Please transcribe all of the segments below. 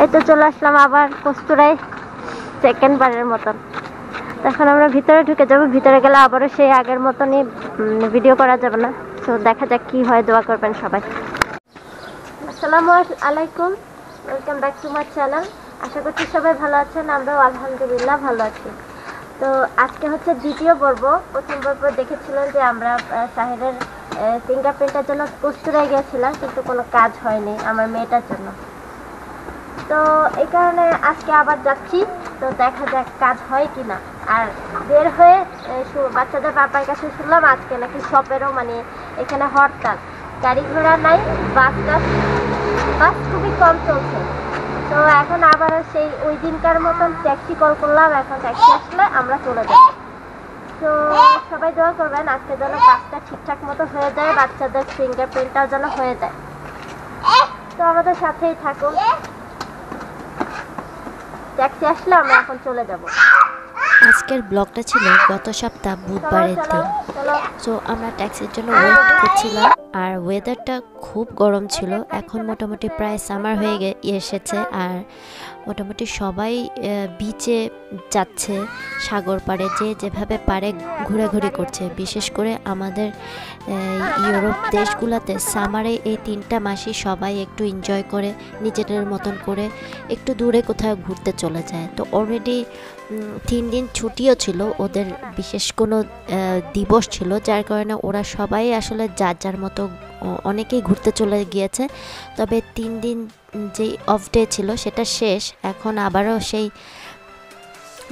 এই তো চলে আসলাম আবার কস্তুরায় সেকেন্ড বারের মতন। এখন আমরা ভিতরে ঢুকে যাবো। ভিতরে গেলে আবারও সেই আগের মতনই ভিডিও করা যাবে না। তো দেখা যাক কি হয়, দোয়া করবেন সবাই। আসসালামু আলাইকুম, welcome back to my channel. আশা করছি সবাই ভালো আছেন, আমরাও আলহামদুলিল্লাহ ভালো আছি। তো আজকে হচ্ছে দ্বিতীয় পর্ব। প্রথম পর্ব দেখেছিলেন যে আমরা সাহিরের ফিঙ্গারপ্রিন্টের জন্য কস্তুরায় গিয়েছিলাম, কিন্তু কোনো কাজ হয়নি আমার মেয়েটার জন্য। তো এই কারণে আজকে আবার যাচ্ছি। তো দেখা যাক কাজ হয় কি না। আর বের হয়ে বাচ্চাদের বাবার কাছে শুনলাম আজকে নাকি শপেরও মানে এখানে হরতাল, গাড়ি ঘোড়া নাই, বাস খুবই কম চলছে। তো এখন আবার সেই ওই দিনকার মতন ট্যাক্সি কল করলাম, এখন ট্যাক্সি আসলে আমরা চলে যাব। তো সবাই দোয়া করবেন আজকে যেন কাজটা ঠিকঠাক মতো হয়ে যায়, বাচ্চাদের ফিঙ্গারপ্রিন্টটাও যেন হয়ে যায়। তো আমাদের সাথেই থাকুন, ট্যাক্সি আসলে আমরা এখন চলে যাব। আজকের ব্লগটা ছিল গত সপ্তাহ বুধবারের দিন। সো আমরা ট্যাক্সির জন্য ওয়েট করছিলাম, আর ওয়েদারটা খুব গরম ছিল। এখন মোটামুটি প্রায় সামার হয়ে এসেছে, আর মোটামুটি সবাই বিচে যাচ্ছে, সাগর পাড়ে যে যেভাবে পারে ঘোরাঘুরি করছে। বিশেষ করে আমাদের ইউরোপ দেশগুলোতে সামারে এই 3টা মাসই সবাই একটু এনজয় করে, নিজেদের মতন করে একটু দূরে কোথাও ঘুরতে চলে যায়। তো অলরেডি 3 দিন ছুটিও ছিল, ওদের বিশেষ কোনো দিবস ছিল, যার কারণে ওরা সবাই আসলে যার যার মতো অনেকেই ঘুরতে চলে গিয়েছে। তবে 3 দিন যেই অফ ডে ছিল সেটা শেষ, এখন আবারও সেই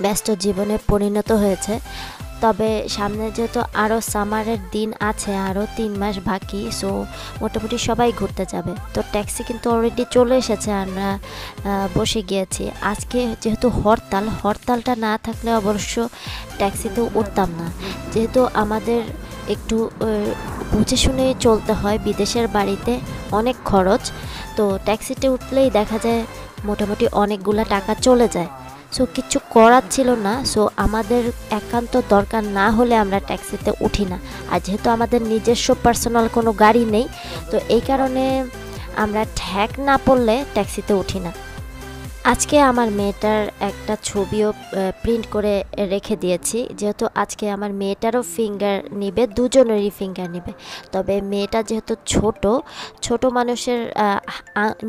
ব্যস্ত জীবনে পরিণত হয়েছে। তবে সামনে যেহেতু আরও সামারের দিন আছে, আরও 3 মাস বাকি, সো মোটামুটি সবাই ঘুরতে যাবে। তো ট্যাক্সি কিন্তু অলরেডি চলে এসেছে, আমরা বসে গিয়েছি। আজকে যেহেতু হরতালটা না থাকলে অবশ্য ট্যাক্সিতে উঠতাম না, যেহেতু আমাদের একটু বুঝে শুনে চলতে হয়, বিদেশের বাড়িতে অনেক খরচ। তো ট্যাক্সিতে উঠলেই দেখা যায় মোটামুটি অনেকগুলো টাকা চলে যায়। সো কিছু করার ছিল না। সো আমাদের একান্ত দরকার না হলে আমরা ট্যাক্সিতে উঠি না। আর যেহেতু আমাদের নিজস্ব পার্সোনাল কোনো গাড়ি নেই, তো এই কারণে আমরা ঠ্যাক না পড়লে ট্যাক্সিতে উঠি না। আজকে আমার মেয়েটার একটা ছবিও প্রিন্ট করে রেখে দিয়েছি, যেহেতু আজকে আমার মেয়েটারও ফিঙ্গার নিবে, দুজনেরই ফিঙ্গার নিবে। তবে মেয়েটা যেহেতু ছোট মানুষের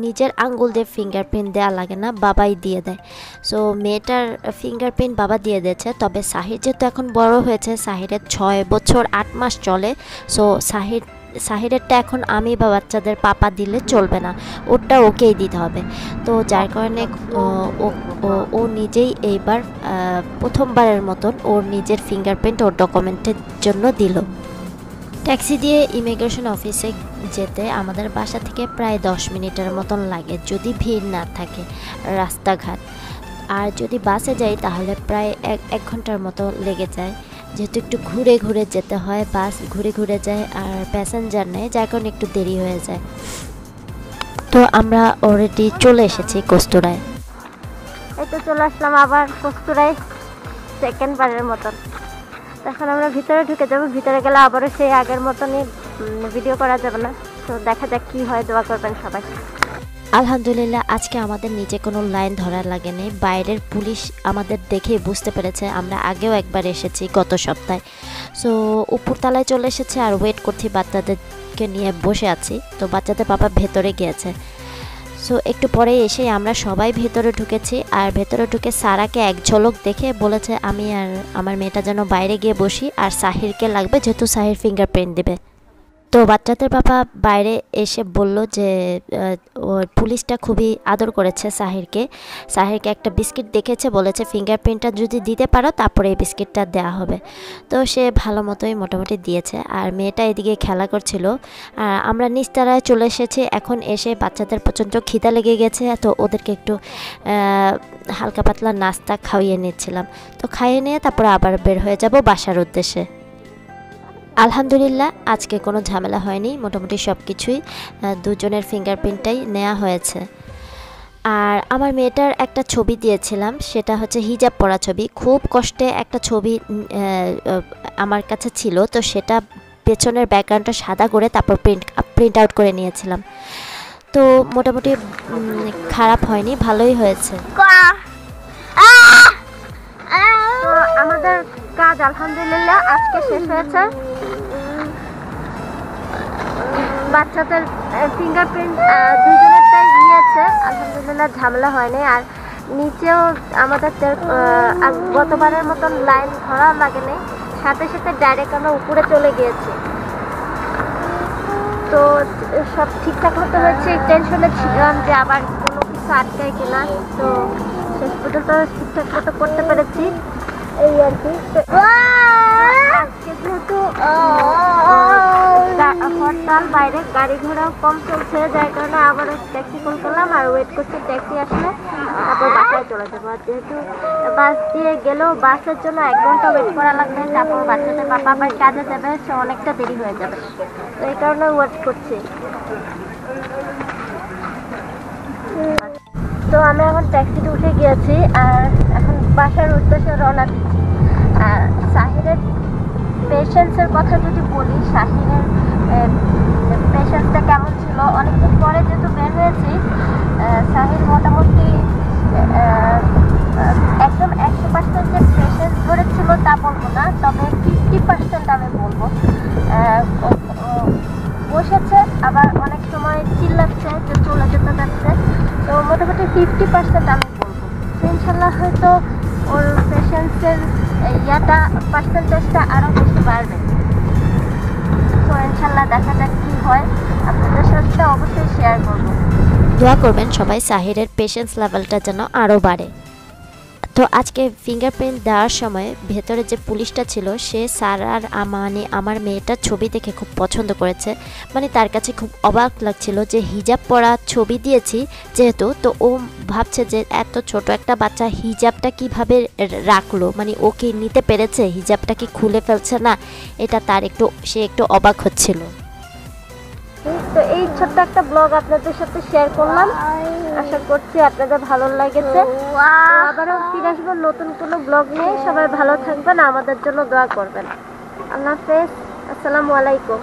নিজের আঙ্গুল দিয়ে ফিঙ্গারপ্রিন্ট দেওয়া লাগে না, বাবাই দিয়ে দেয়। সো মেয়েটার ফিঙ্গারপ্রিন্ট বাবা দিয়ে দিয়েছে। তবে সাহির যেহেতু এখন বড় হয়েছে, সাহিরের 6 বছর 8 মাস চলে, সো সাহিরেরটা এখন আমি বা বাচ্চাদের পাপা দিলে চলবে না, ওটা ওকেই দিতে হবে। তো যার কারণে ও নিজেই এইবার প্রথমবারের মতন ওর নিজের ফিঙ্গারপ্রিন্ট ওর ডকুমেন্টের জন্য দিল। ট্যাক্সি দিয়ে ইমিগ্রেশন অফিসে যেতে আমাদের বাসা থেকে প্রায় 10 মিনিটের মতন লাগে, যদি ভিড় না থাকে রাস্তাঘাট। আর যদি বাসে যাই তাহলে প্রায় 1 ঘন্টার মতো লেগে যায়, যেহেতু একটু ঘুরে ঘুরে যেতে হয়, বাস ঘুরে ঘুরে যায় আর প্যাসেঞ্জার নেই, যার কারণে একটু দেরি হয়ে যায়। তো আমরা অলরেডি চলে এসেছি কস্তুরায়। এই তো চলে আসলাম আবার কস্তুরায় সেকেন্ড বারের মতন। এখন আমরা ভিতরে ঢুকে যাবো। ভিতরে গেলে আবারও সেই আগের মতনই ভিডিও করা যাবে না। তো দেখা যাক কি হয়, দোয়া করবেন সবাই। আলহামদুলিল্লাহ আজকে আমাদের নিচে কোনো লাইন ধরা লাগেনি। বাইরের পুলিশ আমাদের দেখেই বুঝতে পেরেছে আমরা আগেও একবার এসেছি গত সপ্তাহে। সো উপরতলায় চলে এসেছে আর ওয়েট করছি, বাচ্চাদেরকে নিয়ে বসে আছি। তো বাচ্চাদের বাবা ভেতরে গিয়েছে। সো একটু পরে এসে আমরা সবাই ভেতরে ঢুকেছি, আর ভেতরে ঢুকে সারাকে এক ঝলক দেখে বলেছে আমি আর আমার মেয়েটা যেন বাইরে গিয়ে বসি, আর সাহিরকে লাগবে যেহেতু সাহির ফিঙ্গারপ্রিন্ট দেবে। তো বাচ্চাদের বাবা বাইরে এসে বলল যে ওই পুলিশটা খুবই আদর করেছে সাহিরকে একটা বিস্কিট দেখেছে, বলেছে ফিঙ্গারপ্রিন্টটা যদি দিতে পারো তারপরে এই বিস্কিটটা দেওয়া হবে। তো সে ভালো মতোই মোটামুটি দিয়েছে, আর মেয়েটা এদিকে খেলা করছিল। আর আমরা নিচতলায় চলে এসেছি। এখন এসে বাচ্চাদের প্রচণ্ড খিদা লেগে গেছে, তো ওদেরকে একটু হালকা পাতলা নাস্তা খাইয়ে নিচ্ছিলাম। তো খাইয়ে নিয়ে তারপরে আবার বের হয়ে যাব বাসার উদ্দেশ্যে। আলহামদুলিল্লাহ আজকে কোনো ঝামেলা হয়নি, মোটামুটি সব কিছুই দুজনের ফিঙ্গারপ্রিন্টটাই নেওয়া হয়েছে। আর আমার মেয়েটার একটা ছবি দিয়েছিলাম, সেটা হচ্ছে হিজাব পরা ছবি। খুব কষ্টে একটা ছবি আমার কাছে ছিল, তো সেটা পেছনের ব্যাকগ্রাউন্ডটা সাদা করে তারপর প্রিন্ট আউট করে নিয়েছিলাম। তো মোটামুটি খারাপ হয়নি, ভালোই হয়েছে। তো আমাদের কাজ আলহামদুলিল্লাহ আজকে শেষ হয়েছে। বাচ্চাদের ফিঙ্গারপ্রিন্ট দুজনেরটাই নিয়েছে, আলহামদুলিল্লাহ ঝামেলা হয়নি। আর নিচেও আমাদের গতবারের মতন লাইন ধরা লাগেনি, সাথে সাথে ডাইরেক্ট আমরা উপরে চলে গিয়েছি। তো সব ঠিকঠাক মতো হয়েছে। টেনশনে ছিলাম যে আবার কোনো কিছু আটকায় কিনা, তো শেষ পর্যন্ত ঠিকঠাক মতো করতে পেরেছি এই আর কি। আজকে যেহেতু হরতাল, বাইরে গাড়ি ঘোড়াও কম চলছে, যার কারণে আবার ট্যাক্সি কল করলাম আর ওয়েট করছি ট্যাক্সি আসলে তারপর বাসায় চলে যাবো। আর যেহেতু বাস দিয়ে গেলেও বাসের জন্য 1 ঘন্টা ওয়েট করা লাগবে, তারপর বাচ্চাদের বাবা আবার কাজে যাবে, সে অনেকটা দেরি হয়ে যাবে, তো এই কারণে ওয়েট করছি। তো আমি এখন ট্যাক্সিতে উঠে গিয়েছি আর এখন বাসার উদ্দেশ্যে রওনা দিচ্ছি। আর সাহিরের পেশেন্সের কথা যদি বলি, সাহিরের পেশেন্সটা কেমন ছিল, অনেকদিন পরে যেহেতু বের হয়েছি, সাহির মোটামুটি একদম 100% যে পেশেন্স ধরেছিল তা বলবো না, তবে 50% আমি বলবো। বসেছে, আবার অনেক সময় চিল্লাচ্ছে যে চলে যেতে যাচ্ছে, তো মোটামুটি 50% আমি বলবো। তো ইনশাল্লাহ হয়তো ওর পেশেন্সের পার্সেন্টেজটা আরও বেশি বাড়বে। তো ইনশাল্লাহ দেখা যাক কী হয়, আপনাদের সাথে অবশ্যই শেয়ার করবো। দোয়া করবেন সবাই সাহিরের পেশেন্স লেভেলটা যেন আরও বাড়ে। তো আজকে ফিঙ্গারপ্রিন্ট দেওয়ার সময় ভেতরে যে পুলিশটা ছিল সে স্যার আর আমার মেয়েটার ছবি দেখে খুব পছন্দ করেছে। মানে তার কাছে খুব অবাক লাগছিল যে হিজাব পরা ছবি দিয়েছি যেহেতু, তো ও ভাবছে যে এত ছোট একটা বাচ্চা হিজাবটা কিভাবে রাখলো, মানে ও কি নিতে পেরেছে, হিজাবটা কি খুলে ফেলছে না, এটা সে একটু অবাক হচ্ছিল। তো এই ছোট্ট একটা ব্লগ আপনাদের সাথে শেয়ার করলাম, আশা করছি আপনাদের ভালো লেগেছে। আবারও ফিরে আসবো নতুন কোনো ব্লগ নিয়ে। সবাই ভালো থাকবেন, আমাদের জন্য দোয়া করবেন। আল্লাহ হাফেজ, আসসালামু আলাইকুম।